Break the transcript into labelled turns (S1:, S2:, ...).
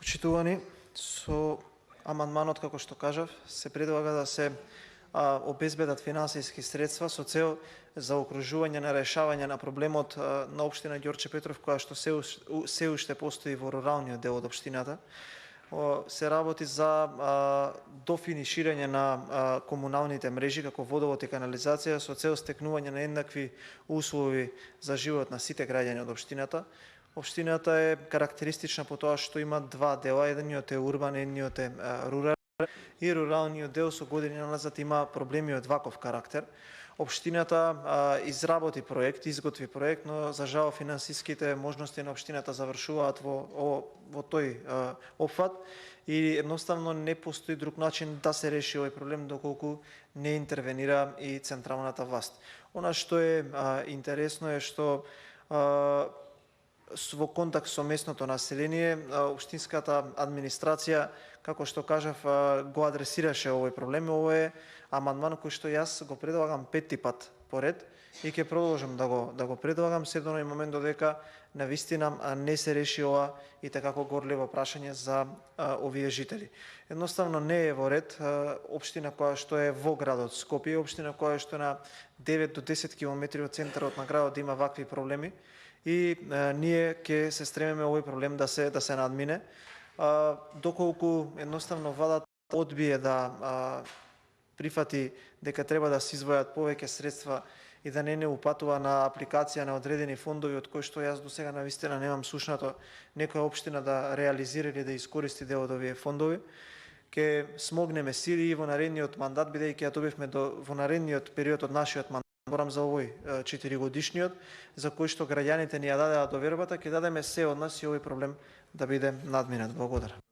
S1: Почитувани, со амандманот, како што кажав, се предлага да се обезбедат финансиски средства со цел за окружување на решавање на проблемот на општина Ѓорче Петров, која што се уште постои во руралниот дел од општината. Се работи за дофиниширање на комуналните мрежи како водовод и канализација со цел стекнување на еднакви услови за живот на сите граѓани од општината. Општината е карактеристична по тоа што има два дела, едниот е урбан, едниот е рурален, и руралниот дел со години назад има проблеми од ваков карактер. Општината изработи проект, изготви проект, но за жал финансиските можности на општината завршуваат во тој опфат и едноставно не постои друг начин да се реши овој проблем доколку не интервенира и централната власт. Она што е интересно е што во контакт со местното население, општинската администрација, како што кажав, го адресираше овој проблем. Ово е амандман кој што јас го предлагам 5-ти пат поред и ќе продолжам да го предлагам се до оној момент додека навистина не се реши ова и такако горливо прашање за овие жители. Едноставно не е во ред општина која што е во градот Скопје, општина која што е на 9 до 10 километри од центарот на градот да има вакви проблеми. И ние ќе се стремиме овој проблем да се надмине, доколку едноставно владата одбие да прифати дека треба да се издвојат повеќе средства и да не упатува на апликација на одредени фондови, од кои што јас до сега навистина немам слушнато некоја општина да реализира или да искористи дел од овие фондови. Ќе смогнеме сили и во наредниот мандат, бидејќи ја добивме во наредниот период од нашиот мандат, борам за овој 4-годишниот, за кој што граѓаните ни ја дадеа довербата, ќе дадеме се од нас и овој проблем да биде надминат. Благодарам.